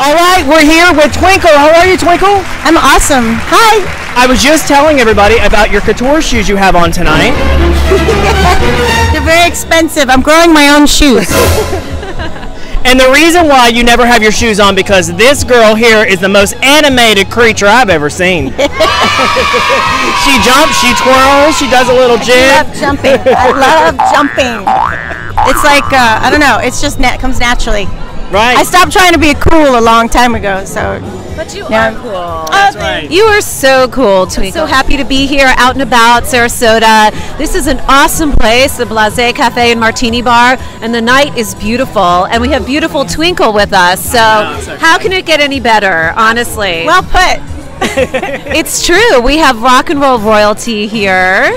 All right, we're here with Twinkle. How are you, Twinkle? I'm awesome. Hi. I was just telling everybody about your couture shoes you have on tonight. They're very expensive. I'm growing my own shoes. And the reason why you never have your shoes on because this girl here is the most animated creature I've ever seen. She jumps, she twirls, she does a little jig. I love jumping. I love jumping. It's like, I don't know, it's just comes naturally. Right. I stopped trying to be cool a long time ago, so. But you are cool. That's right. You are so cool, Twinkle. I'm so happy to be here out and about Sarasota. This is an awesome place, the Blase Cafe and Martini Bar, and the night is beautiful, and we have beautiful Twinkle with us, so how can it get any better, honestly? Well put. It's true. We have rock and roll royalty here.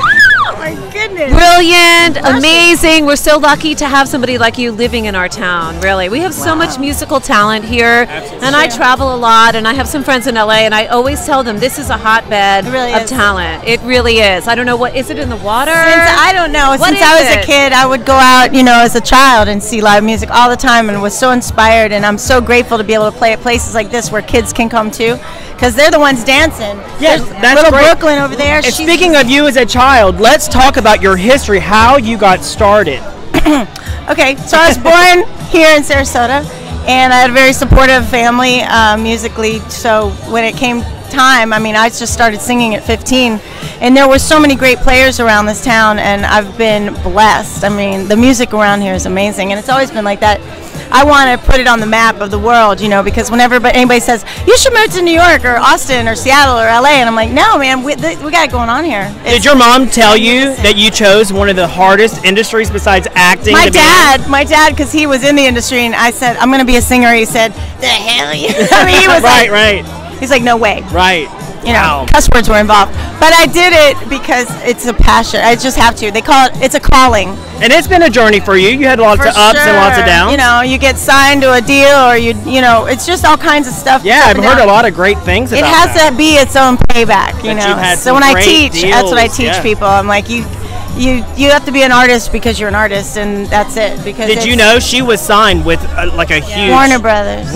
Oh my goodness. Brilliant, amazing. We're so lucky to have somebody like you living in our town, really. We have so much musical talent here. Absolutely. And I travel a lot, and I have some friends in LA, and I always tell them this is a hotbed of talent. It really is. I don't know, what is it in the water? I don't know. Since I was a kid, I would go out, as a child and see live music all the time and was so inspired, and I'm so grateful to be able to play at places like this where kids can come too. Because they're the ones dancing. Yes, that's little great. Brooklyn over there. And speaking of you as a child, let's talk about your history, how you got started. Okay, so I was born here in Sarasota, and I had a very supportive family musically. So when it came time, I just started singing at 15, and there were so many great players around this town, and I've been blessed. The music around here is amazing, and it's always been like that. I want to put it on the map of the world, because whenever anybody says, you should move to New York or Austin or Seattle or LA, and I'm like, no, man, we got it going on here. Did your mom tell you that you chose one of the hardest industries besides acting? My dad, because he was in the industry, and I said, I'm going to be a singer. He said, the hell you? He was right. He's like, no way. Right. Cuss words were involved. But I did it because it's a passion. I just have to. They call it's a calling. And it's been a journey for you. You had lots of ups and lots of downs. You get signed to a deal, or it's just all kinds of stuff. Yeah, I've heard a lot of great things about it. It has to be its own payback, So when I teach, that's what I teach people. I'm like, you have to be an artist because you're an artist, and that's it. Because did you know she was signed with a huge Warner Brothers?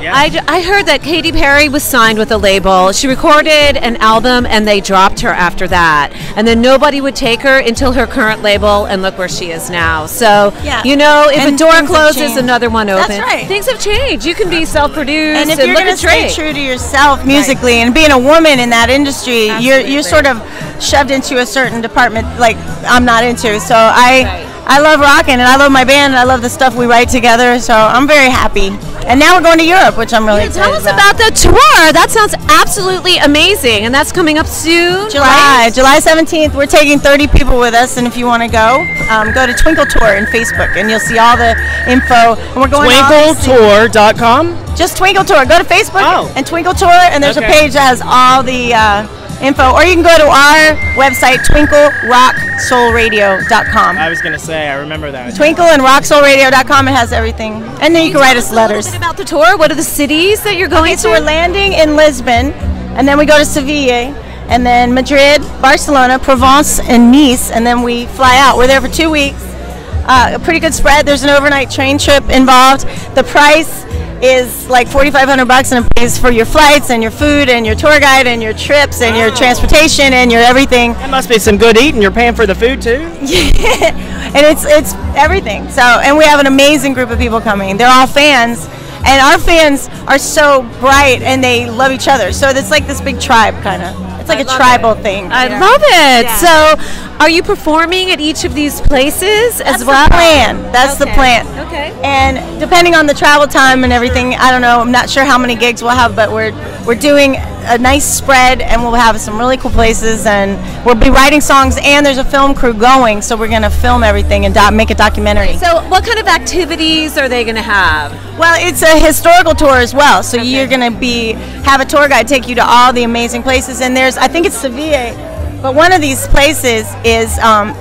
Yeah. I heard that Katy Perry was signed with a label. She recorded an album, and they dropped her after that. And then nobody would take her until her current label, and look where she is now. So, if a door closes, another one opens. That's right. Things have changed. You can be self-produced. And if you're going to stay true to yourself musically, and being a woman in that industry, you're sort of shoved into a certain department like I'm not into. So I love rocking, and I love my band, and I love the stuff we write together. So I'm very happy. And now we're going to Europe, which I'm really excited about. Tell us about the tour. That sounds absolutely amazing, and that's coming up soon. July 17th. We're taking 30 people with us, and if you want to go to Twinkle Tour in Facebook, and you'll see all the info. And we're going TwinkleTour.com. Just Twinkle Tour. Go to Facebook and Twinkle Tour, and there's a page that has all the info, or you can go to our website, twinklerocksoulradio.com. I was going to say, I remember that. Twinkle and rocksoulradio.com, it has everything. And then you can write us letters. A little bit about the tour. What are the cities that you're going to? So we're landing in Lisbon, and then we go to Seville, and then Madrid, Barcelona, Provence, and Nice, and then we fly out. We're there for 2 weeks. A pretty good spread. There's an overnight train trip involved. The price is like $4,500, and it pays for your flights and your food and your tour guide and your trips and your transportation and your everything. That must be some good eating. You're paying for the food too. And it's everything. So, and we have an amazing group of people coming. They're all fans, and our fans are so bright, and they love each other. So it's like this big tribe kind of. It's like a tribal thing. I love it. Yeah. So, are you performing at each of these places as well? That's the plan. Okay. And depending on the travel time and everything, I don't know. I'm not sure how many gigs we'll have, but we're doing a nice spread, and we'll have some really cool places, and we'll be writing songs, and there's a film crew going, so we're going to film everything and make a documentary. So what kind of activities are they going to have? Well, it's a historical tour as well, so you're going to have a tour guide take you to all the amazing places, and I think it's Seville, but one of these places is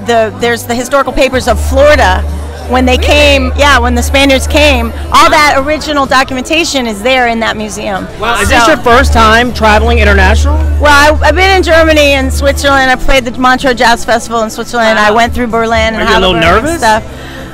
there's the historical papers of Florida. When they came, when the Spaniards came, all that original documentation is there in that museum. Wow, is this your first time traveling international? Well, I've been in Germany and Switzerland. I played the Montreux Jazz Festival in Switzerland. I went through Berlin and Are you a little nervous? And stuff.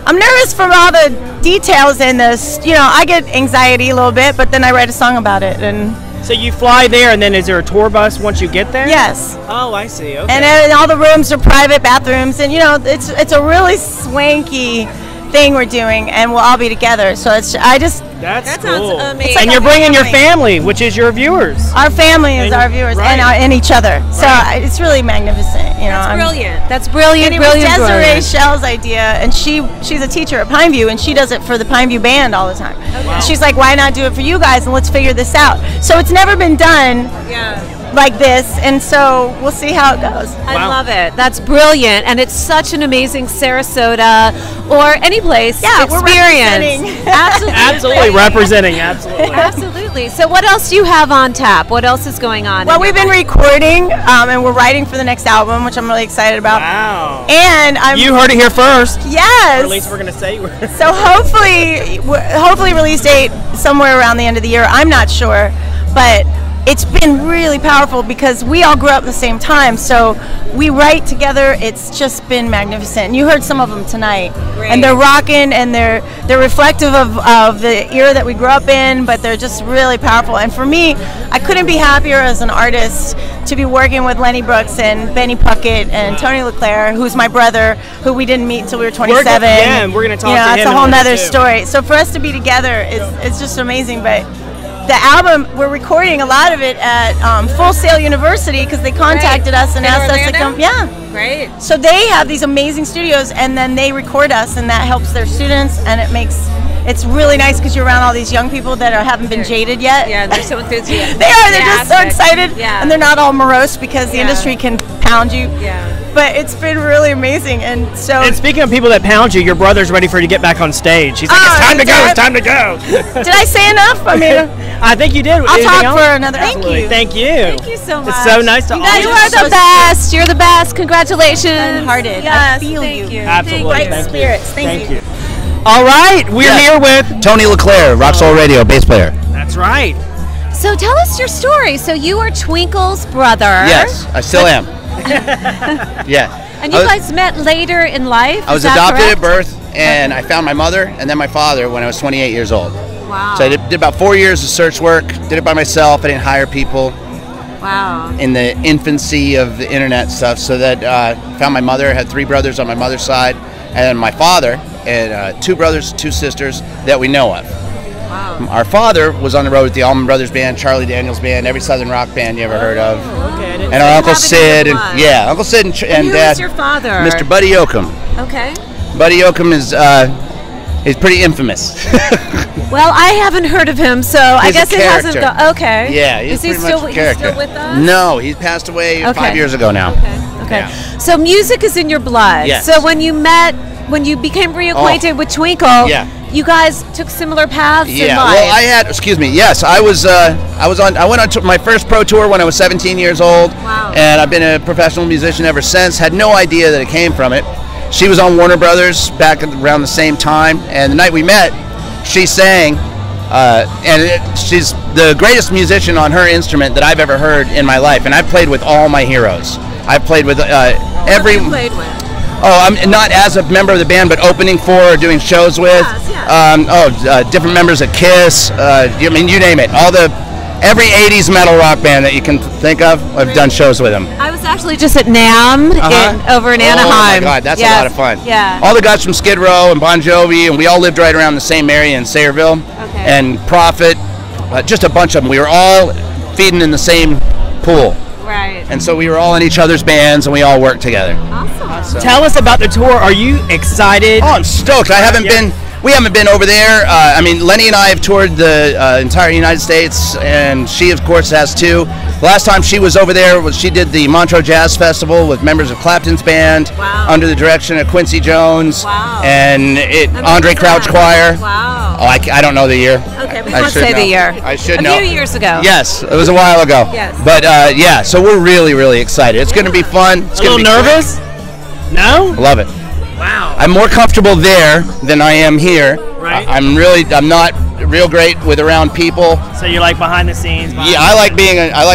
I'm nervous from all the details in this. You know, I get anxiety a little bit, but then I write a song about it. And so you fly there, and then is there a tour bus once you get there? yes. Oh, I see. Okay. And all the rooms are private bathrooms, and you know, it's a really swanky thing we're doing, and we'll all be together. So That's That cool. sounds amazing. And you're bringing your family, which is your viewers. our family is our viewers, right. and each other. So Right. it's really magnificent. You know, That's I'm- brilliant. That's brilliant. And it was Brilliant. Desiree Brilliant. Shell's idea, and she's a teacher at Pineview, and she does it for the Pineview band all the time. Wow. She's like, why not do it for you guys, and let's figure this out. So it's never been done Yeah. like this, and so we'll see how it goes. I Wow. love it. That's brilliant, and it's such an amazing Sarasota or any place Yeah, we're experience. representing. Absolutely, Absolutely representing. Absolutely. absolutely. So, what else do you have on tap? What else is going on? Well, in we've your been life? recording, and we're writing for the next album, which I'm really excited about. Wow. And I'm You heard it here first. Or yes. at least we're gonna say. So hopefully release date somewhere around the end of the year. I'm not sure, but it's been really powerful because we all grew up at the same time. So we write together. It's just been magnificent. And you heard some of them tonight, Great. and they're rocking, and they're reflective of the era that we grew up in. But they're just really powerful. And for me, I couldn't be happier as an artist to be working with Lenny Brooks and Benny Puckett and Tony LeClaire, who's my brother, who we didn't meet until we were 27. Yeah, and we're gonna talk You know, to that's him a in a whole minute, nother too. story. So for us to be together, it's just amazing. But the album, we're recording a lot of it at Full Sail University because they contacted us and In asked us to Orlando? come. Yeah. Great. So they have these amazing studios, and then they record us, and that helps their students, and it's really nice because you're around all these young people that haven't been jaded yet. Yeah, they're so enthusiastic. They are. They're just so excited, Yeah. and they're not all morose because the Yeah. industry can pound you. Yeah. But it's been really amazing, and so. And speaking of people that pound you, your brother's ready for you to get back on stage. He's like, Oh, it's time to go. did. It's time to go. Did I say enough? I mean, I think you did. I'll Anything talk else? for another. Absolutely. Thank you. Thank you. Thank you so much. It's so nice to You guys You all are so the best. You're the best. Congratulations. Kind-hearted. Yes, I feel thank you. you. Absolutely. Thank you. Bright spirits. Thank you. All right, we're Yes. here with. Tony LeClaire, Rock Soul Radio, bass player. That's right. So tell us your story. So you are Twinkle's brother. Yes, I still am. Yeah. And you guys met later in life. I was is that adopted correct? at birth, and I found my mother and then my father when I was 28 years old. Wow. So I did about 4 years of search work, did it by myself. I didn't hire people Wow. in the infancy of the internet stuff. So that found my mother, had 3 brothers on my mother's side, and my father, and 2 brothers, 2 sisters that we know of. Wow. Our father was on the road with the Allman Brothers Band, Charlie Daniels Band, every Southern rock band you ever heard of. Okay, I didn't. And our Uncle have it in your Sid, and blood. yeah, Uncle Sid and And who Dad, is your father? Mr. Buddy Yoakum. Okay. Buddy Yoakum is pretty infamous. Well, I haven't heard of him, so I He's a guess it hasn't character. gone. Okay. Yeah, he's is he pretty still, much a he's character. still with us? No, he passed away Okay. 5 years ago now. Okay. Okay. Yeah. So music is in your blood. Yes. So when you became reacquainted with Twinkle, Yeah. you guys took similar paths in Yeah, life. well, I went on to my first pro tour when I was 17 years old. Wow. And I've been a professional musician ever since. Had no idea that it came from it. She was on Warner Brothers back around the same time, and the night we met, she sang, she's the greatest musician on her instrument that I've ever heard in my life, and I've played with all my heroes. I've played with every. Who you played with? Oh, I'm not as a member of the band, but opening for or doing shows with. Yes, Different members of Kiss. You name it. Every 80s metal rock band that you can think of, I've done shows with them. I was actually just at NAMM over in Anaheim. Oh my God, that's Yes. a lot of fun. Yeah. All the guys from Skid Row and Bon Jovi, and we all lived right around the same area in Sayreville. Okay. And Prophet, just a bunch of them. We were all feeding in the same pool. Right. And so we were all in each other's bands, and we all worked together. Awesome. Tell us about the tour. Are you excited? Oh, I'm stoked. We haven't been over there. Lenny and I have toured the entire United States, and she, of course, has too. The last time she was over there, she did the Montreux Jazz Festival with members of Clapton's band, Wow. under the direction of Quincy Jones, Wow. and When Andre was Crouch that? Choir. Wow. Oh, I don't know the year. Okay, we I won't should say the know. year. I should a know. few years ago. Yes, it was a while ago. Yes. But yeah, so we're really, really excited. It's going to be fun. It's A gonna little be great. nervous? No? Love it. Wow. I'm more comfortable there than I am here. Right. I'm not real great with around people. So you're like behind the scenes? Yeah, I like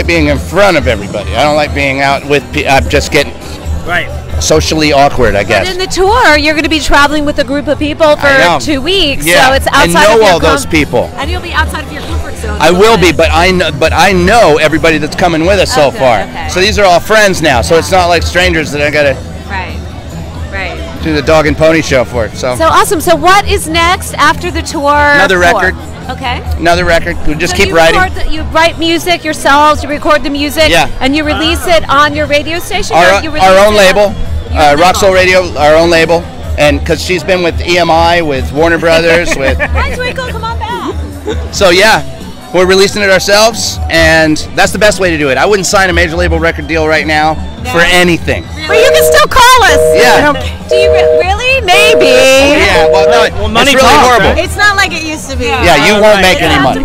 being in front of everybody. I don't like being out with I'm just getting Right. socially awkward, I But guess. in the tour, you're going to be traveling with a group of people for 2 weeks, so it's outside I know of your all those people. And you'll be outside of your comfort zone. I will be, but I know everybody that's coming with us so far. Okay. So these are all friends now. So it's not like strangers that I gotta Right. do the dog and pony show for. So awesome. So what is next after the tour? Another record. Okay. Another record. We just So keep writing. You write music yourselves. You record the music. Yeah. And you release it on your radio station. Our, or you release our own it label, your Rock Soul label? Radio, our own label, and because she's been with EMI, with Warner Brothers, with. Hi, Twinkle. Come on back. So yeah, we're releasing it ourselves, and that's the best way to do it. I wouldn't sign a major label record deal right now for anything. But you can still call us. Yeah. Do you really? Maybe. Yeah. Well, no, it's really talks, horrible. right? It's not like it used to be. Yeah, you won't make any money.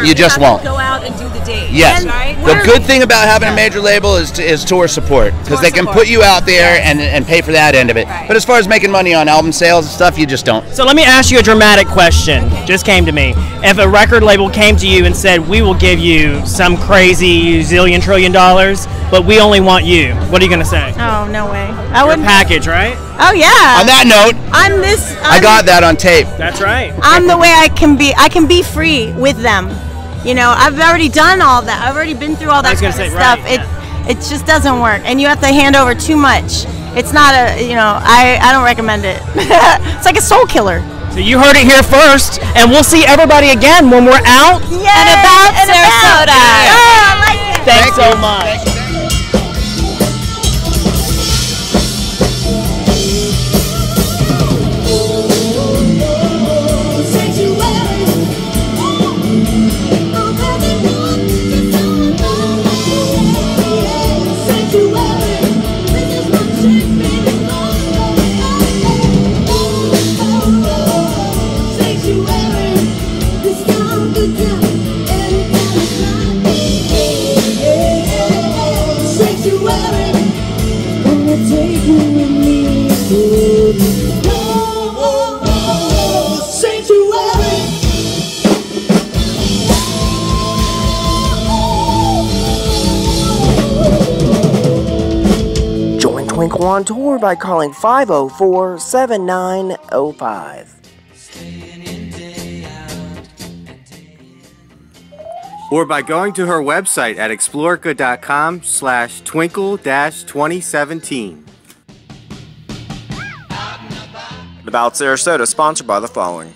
You just won't. Go out and do the dates. Yes. Right? The good thing about having a major label is tour support, because they can put you out there and pay for that end of it. Right. But as far as making money on album sales and stuff, you just don't. So let me ask you a dramatic question. Just came to me. If a record label came to you and said, "We will give you some crazy zillion trillion dollars, but we only want you," what are you gonna say? Oh, no way. I Your wouldn't. package, right? Oh, yeah. On that note, I got that on tape. That's right. I'm the way I can be. I can be free with them. You know, I've already done all that. I've already been through all that kind of stuff. right, It just doesn't work, and you have to hand over too much. It's not I don't recommend it. It's like a soul killer. So you heard it here first, and we'll see everybody again when we're out Yeah. And about Sarasota. Oh, I like it. Thanks so much. Join Twinkle on tour by calling 504-7905. Or by going to her website at explorica.com/twinkle-2017. About Sarasota, sponsored by the following.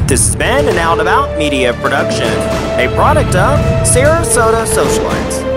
This has been an Out and About Media production, a product of Sarasota Socialites.